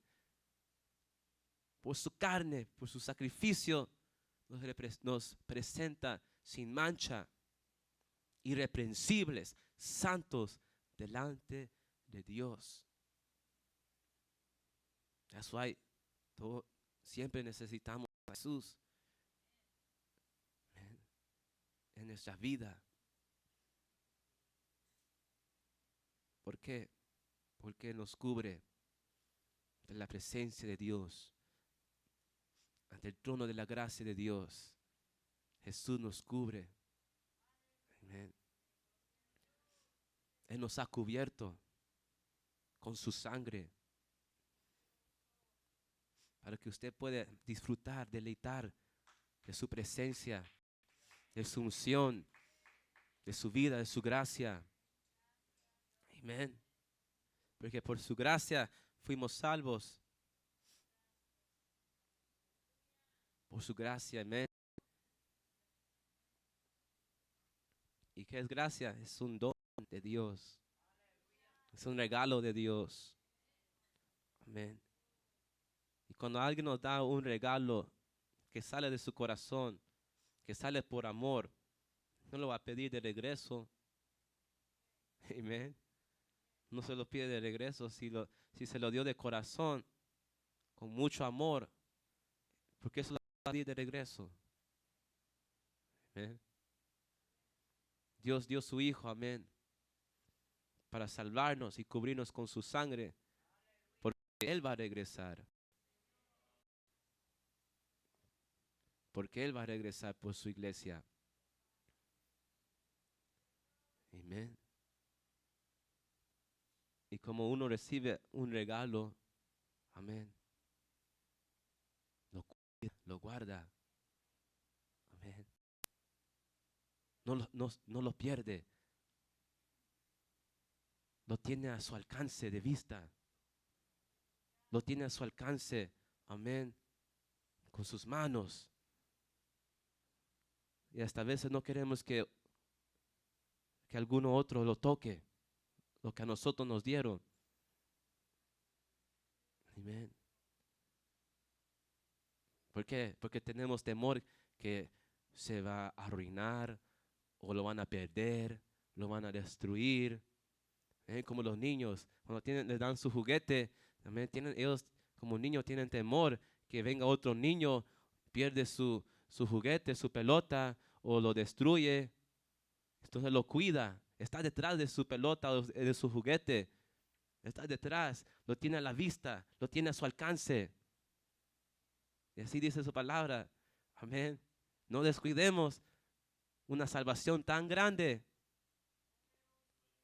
por su carne, por su sacrificio, nos presenta sin mancha, irreprensibles, santos delante de Dios. That's why siempre necesitamos a Jesús en nuestra vida. ¿Por qué? Porque nos cubre de la presencia de Dios. Ante el trono de la gracia de Dios, Jesús nos cubre. Amén. Él nos ha cubierto con su sangre para que usted pueda disfrutar, deleitar de su presencia, de su unción, de su vida, de su gracia. Amén. Porque por su gracia fuimos salvos. Por su gracia, amén. ¿Y qué es gracia? Es un don de Dios. Es un regalo de Dios. Amén. Y cuando alguien nos da un regalo que sale de su corazón, que sale por amor, no lo va a pedir de regreso. Amén. No se lo pide de regreso. Si se lo dio de corazón, con mucho amor, ¿por qué se lo va a pedir de regreso? Amén. Dios dio su Hijo, amén, para salvarnos y cubrirnos con su sangre, porque Él va a regresar. Porque Él va a regresar por su iglesia. Amén. Y como uno recibe un regalo, amén, lo cuida, lo guarda. Amén. No lo pierde. Lo tiene a su alcance de vista. Lo tiene a su alcance, amén, con sus manos. Y hasta a veces no queremos que alguno otro lo toque, lo que a nosotros nos dieron. Amén. ¿Por qué? Porque tenemos temor que se va a arruinar o lo van a perder, lo van a destruir. Como los niños, cuando les dan su juguete, también ellos como niños tienen temor que venga otro niño, pierde su juguete, su pelota o lo destruye. Entonces lo cuida, está detrás de su pelota o de su juguete, está detrás, lo tiene a la vista, lo tiene a su alcance. Y así dice su palabra. Amén. No descuidemos una salvación tan grande.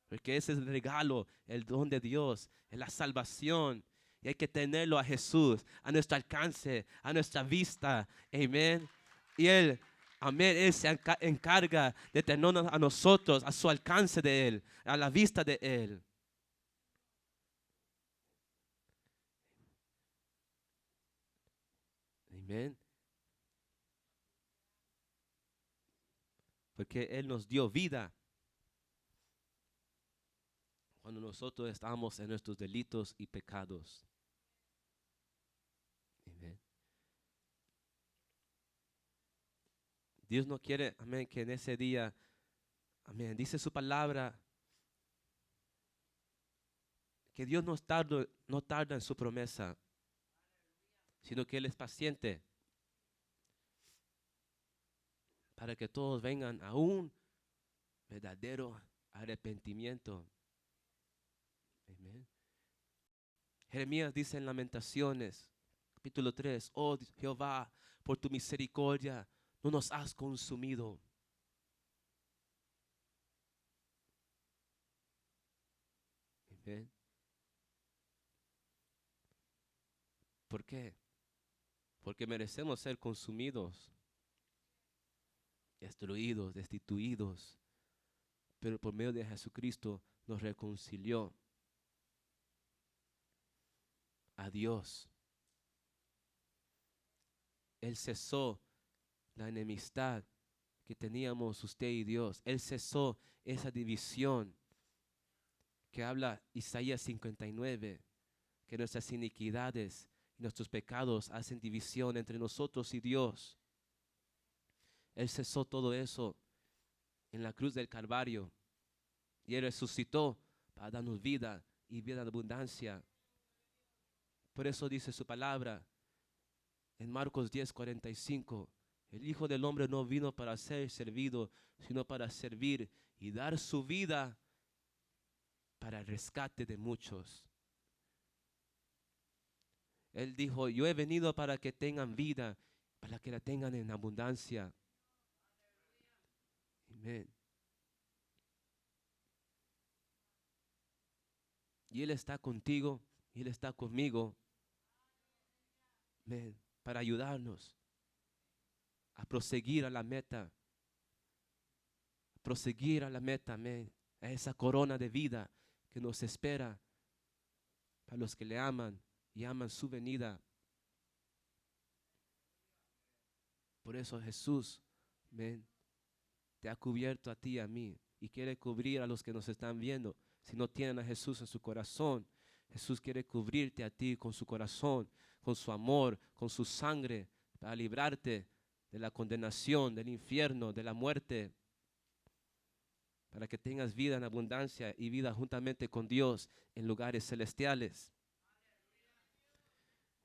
Porque ese es el regalo, el don de Dios, es la salvación. Y hay que tenerlo a Jesús, a nuestro alcance, a nuestra vista. Amén. Y Él Amén. Él se encarga de tenernos a nosotros a su alcance de Él, a la vista de Él. Amén. Porque Él nos dio vida cuando nosotros estábamos en nuestros delitos y pecados. Amén. Dios no quiere, amén, que en ese día, amén, dice su palabra, que Dios no tarda en su promesa, sino que Él es paciente para que todos vengan a un verdadero arrepentimiento. Amén. Jeremías dice en Lamentaciones, capítulo 3, oh Jehová, por tu misericordia no nos has consumido. Amén. ¿Por qué? Porque merecemos ser consumidos, destruidos, destituidos, pero por medio de Jesucristo nos reconcilió a Dios. Él cesó la enemistad que teníamos usted y Dios. Él cesó esa división que habla Isaías 59, que nuestras iniquidades y nuestros pecados hacen división entre nosotros y Dios. Él cesó todo eso en la cruz del Calvario y Él resucitó para darnos vida y vida en abundancia. Por eso dice su palabra en Marcos 10:45, el Hijo del Hombre no vino para ser servido, sino para servir y dar su vida para el rescate de muchos. Él dijo, yo he venido para que tengan vida, para que la tengan en abundancia. Amén. Y Él está contigo, y Él está conmigo. Amén. Para ayudarnos a proseguir a la meta. Proseguir a la meta, amén. A esa corona de vida que nos espera para los que le aman y aman su venida. Por eso Jesús, amén, te ha cubierto a ti y a mí y quiere cubrir a los que nos están viendo. Si no tienen a Jesús en su corazón, Jesús quiere cubrirte a ti con su corazón, con su amor, con su sangre, para librarte de la condenación, del infierno, de la muerte, para que tengas vida en abundancia y vida juntamente con Dios en lugares celestiales.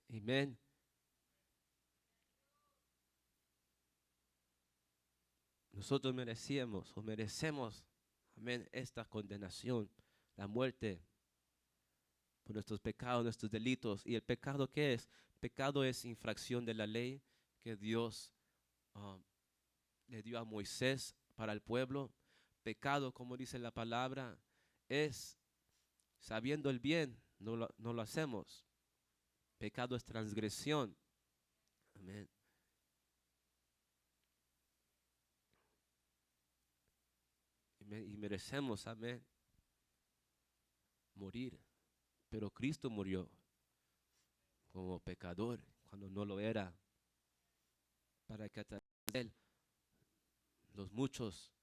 Amén. Nosotros merecemos, amén, esta condenación, la muerte por nuestros pecados, nuestros delitos. ¿Y el pecado qué es? Pecado es infracción de la ley que Dios le dio a Moisés para el pueblo. Pecado, como dice la palabra, es sabiendo el bien, no lo hacemos. Pecado es transgresión. Amén. Y merecemos, amén, morir. Pero Cristo murió como pecador cuando no lo era, para que a través de Él los muchos,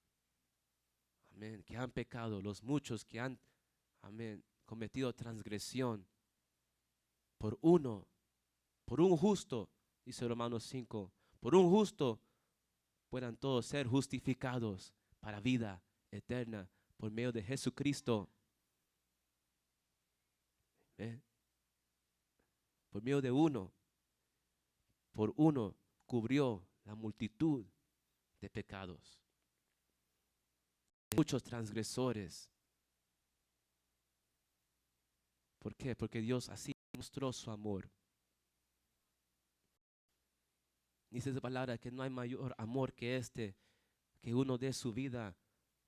amén, que han pecado, los muchos que han, amén, cometido transgresión, por uno, por un justo, dice Romanos 5, por un justo puedan todos ser justificados para vida eterna por medio de Jesucristo. Amén. Por medio de uno, por uno cubrió la multitud de pecados. Muchos transgresores. ¿Por qué? Porque Dios así mostró su amor. Dice esa palabra que no hay mayor amor que este, que uno dé su vida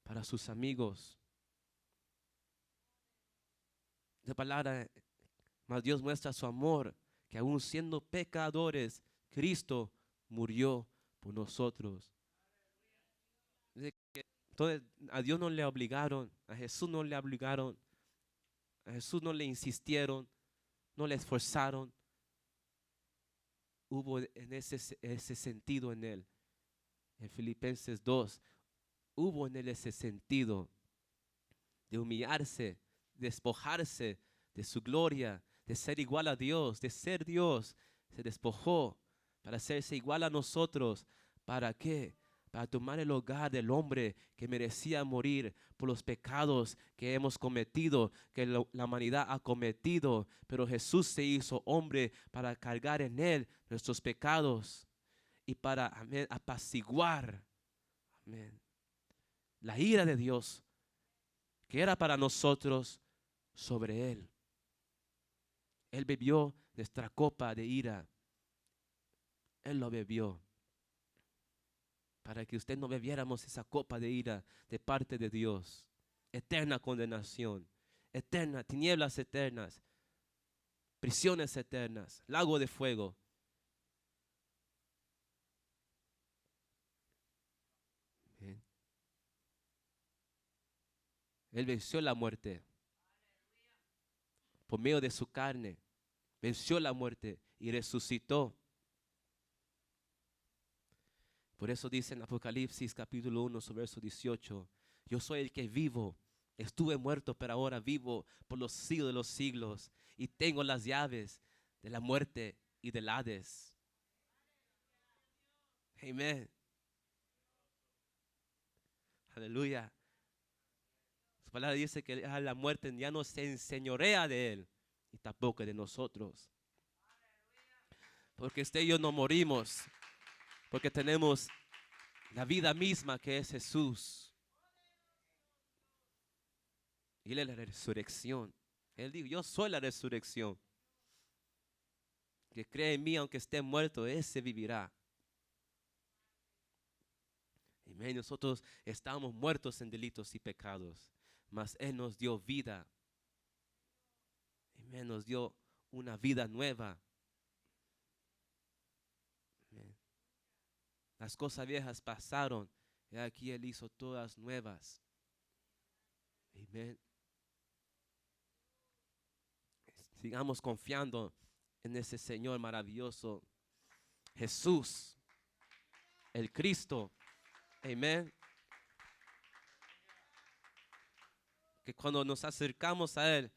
para sus amigos. Esa palabra, más Dios muestra su amor, que aún siendo pecadores, Cristo murió por nosotros. Entonces, a Dios no le obligaron, a Jesús no le obligaron, a Jesús no le insistieron, no le esforzaron. Hubo en ese sentido en él. En Filipenses 2, hubo en él ese sentido de humillarse, despojarse de su gloria, de ser igual a Dios, de ser Dios. Se despojó para hacerse igual a nosotros. ¿Para qué? Para tomar el lugar del hombre que merecía morir por los pecados que hemos cometido, que la humanidad ha cometido. Pero Jesús se hizo hombre para cargar en él nuestros pecados y para, amén, apaciguar, amén, la ira de Dios que era para nosotros sobre él. Él bebió nuestra copa de ira. Él lo bebió para que usted no bebiéramos esa copa de ira de parte de Dios. Eterna condenación, eterna, tinieblas eternas, prisiones eternas, lago de fuego. Bien. Él venció la muerte por medio de su carne. Venció la muerte y resucitó. Por eso dice en Apocalipsis capítulo 1, verso 18, yo soy el que vivo, estuve muerto, pero ahora vivo por los siglos de los siglos y tengo las llaves de la muerte y del Hades. Amén. Aleluya. Su palabra dice que la muerte ya no se enseñorea de él y tampoco de nosotros. Porque usted y yo no morimos, porque tenemos la vida misma que es Jesús. Y Él es la resurrección. Él dijo, yo soy la resurrección. Que cree en mí, aunque esté muerto, ese vivirá. Amén. Nosotros estábamos muertos en delitos y pecados, mas Él nos dio vida. Amén. Nos dio una vida nueva. Amén. Las cosas viejas pasaron y aquí Él hizo todas nuevas. Amén. Sigamos confiando en ese Señor maravilloso, Jesús, el Cristo. Amén. Que cuando nos acercamos a Él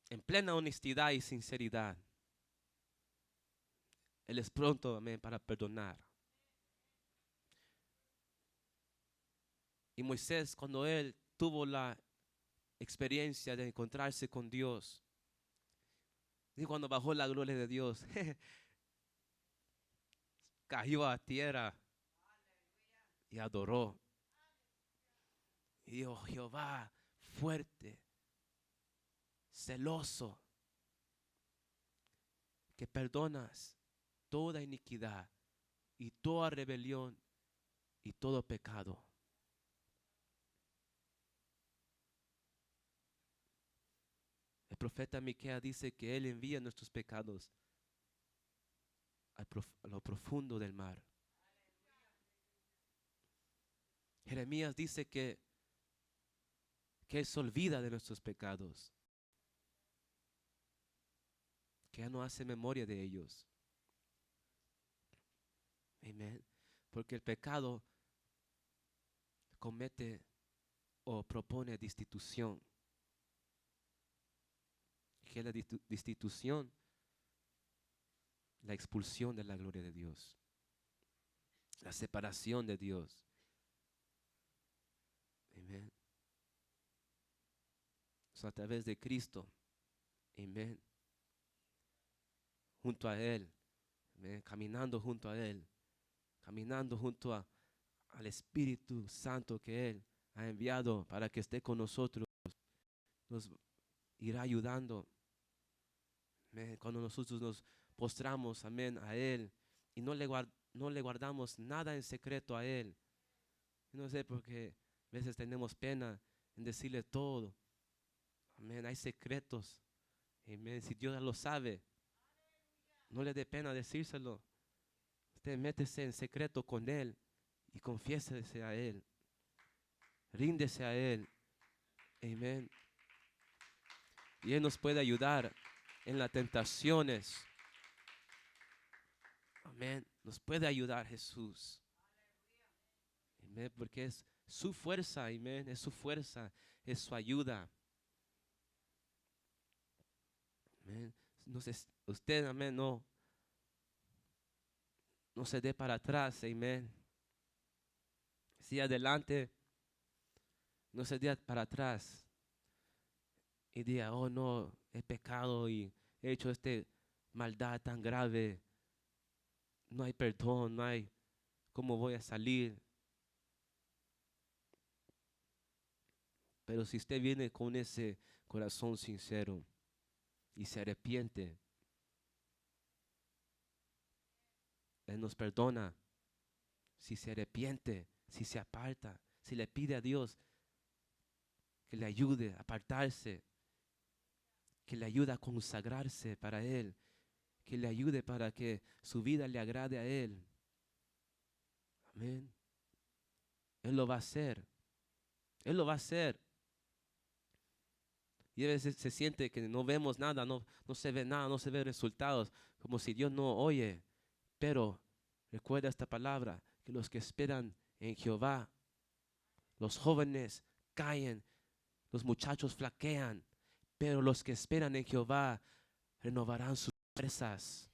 en plena honestidad y sinceridad, Él es pronto, amén, para perdonar. Y Moisés, cuando él tuvo la experiencia de encontrarse con Dios, y cuando bajó la gloria de Dios, cayó a tierra y adoró. Y dijo, Jehová, fuerte, celoso, que perdonas toda iniquidad y toda rebelión y todo pecado. El profeta Miqueas dice que Él envía nuestros pecados a lo profundo del mar. Jeremías dice que Él se olvida de nuestros pecados, que ya no hace memoria de ellos. Amén. Porque el pecado comete o propone destitución. Que la destitución, la expulsión de la gloria de Dios, la separación de Dios. Amén. A través de Cristo, amén, junto a Él, amén, caminando junto a Él, caminando junto al Espíritu Santo que Él ha enviado para que esté con nosotros, nos irá ayudando. Amén. Cuando nosotros nos postramos, amén, a Él y no le guardamos nada en secreto a Él. No sé, porque a veces tenemos pena en decirle todo. Amén, hay secretos. Amén, si Dios ya lo sabe, no le dé pena decírselo. Usted métese en secreto con Él y confiésese a Él. Ríndese a Él. Amén. Y Él nos puede ayudar en las tentaciones. Amén. Nos puede ayudar Jesús. Amén. Porque es su fuerza. Amén. Es su fuerza. Es su ayuda. Amén. No se, usted, amén, no se dé para atrás. Amén. Siga adelante. No se dé para atrás. Y diga, oh no, he pecado y he hecho esta maldad tan grave. No hay perdón, no hay cómo voy a salir. Pero si usted viene con ese corazón sincero y se arrepiente, Él nos perdona. Si se arrepiente, si se aparta, si le pide a Dios que le ayude a apartarse, que le ayude a consagrarse para Él, que le ayude para que su vida le agrade a Él. Amén. Él lo va a hacer. Él lo va a hacer. Y a veces se siente que no vemos nada, no se ve nada, no se ve resultados, como si Dios no oye. Pero recuerda esta palabra, que los que esperan en Jehová, los jóvenes caen, los muchachos flaquean, pero los que esperan en Jehová renovarán sus fuerzas.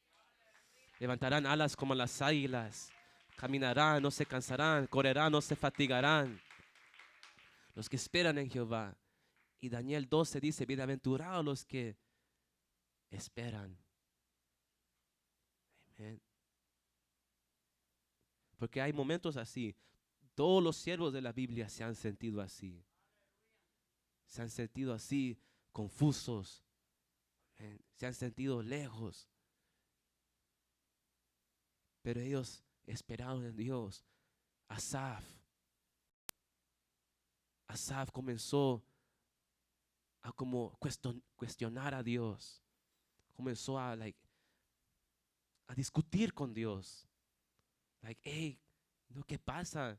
Levantarán alas como las águilas, caminarán, no se cansarán, correrán, no se fatigarán. Los que esperan en Jehová. Y Daniel 12 dice, bienaventurados los que esperan. Amén. Porque hay momentos así. Todos los siervos de la Biblia se han sentido así. Se han sentido así, confusos. Se han sentido lejos. Pero ellos esperaron en Dios. Asaf comenzó a como cuestionar a Dios. Comenzó a discutir con Dios. Hey, ¿no? ¿Qué pasa?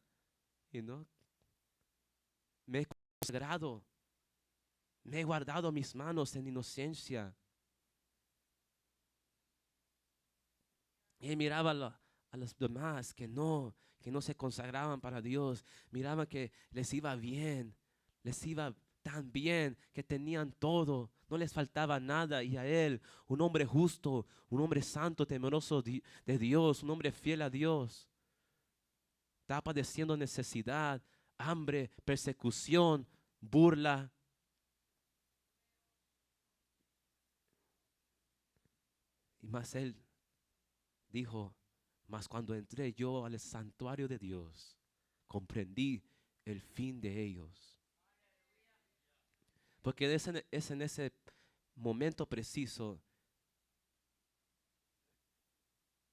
Me he consagrado. Me he guardado mis manos en inocencia. Y él miraba a los demás que no se consagraban para Dios. Miraba que les iba bien, les iba tan bien, que tenían todo, no les faltaba nada. Y a él, un hombre justo, un hombre santo, temeroso de Dios, un hombre fiel a Dios, estaba padeciendo necesidad, hambre, persecución, burla. Y más él dijo, mas cuando entré yo al santuario de Dios, comprendí el fin de ellos. Porque es en ese momento preciso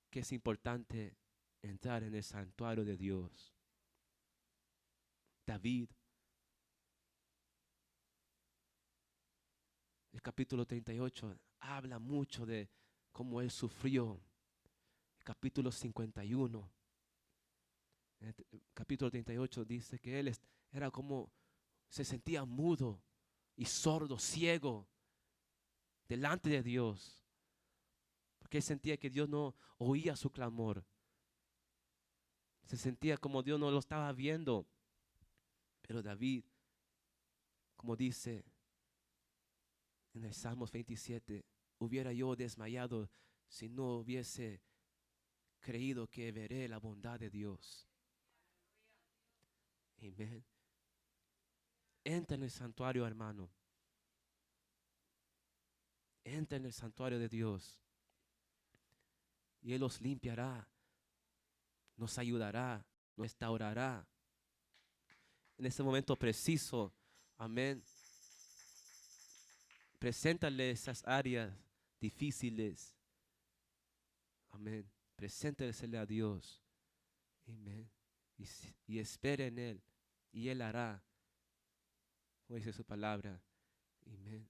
que es importante entrar en el santuario de Dios. David, el capítulo 38, habla mucho de cómo él sufrió. El capítulo 51, el capítulo 38 dice que él era como, se sentía mudo y sordo, ciego, delante de Dios. Porque él sentía que Dios no oía su clamor. Se sentía como Dios no lo estaba viendo. Pero David, como dice en el Salmos 27, hubiera yo desmayado si no hubiese creído que veré la bondad de Dios. Amén. Entra en el santuario, hermano. Entra en el santuario de Dios. Y Él los limpiará, nos ayudará, nos restaurará. En ese momento preciso, amén. Preséntale esas áreas difíciles. Amén. Preséntesele a Dios. Amén. Y espere en Él. Y Él hará, como dice su palabra. Amén.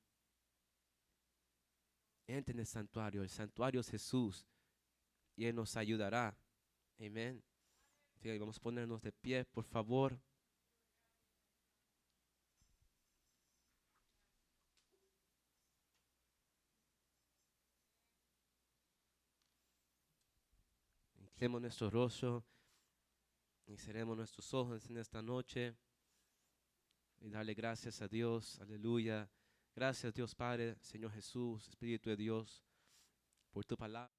Entre en el santuario. El santuario es Jesús. Y Él nos ayudará. Amén. Vamos a ponernos de pie, por favor. Cerremos nuestro rostro y cerremos nuestros ojos en esta noche y darle gracias a Dios. Aleluya. Gracias Dios Padre, Señor Jesús, Espíritu de Dios, por tu palabra.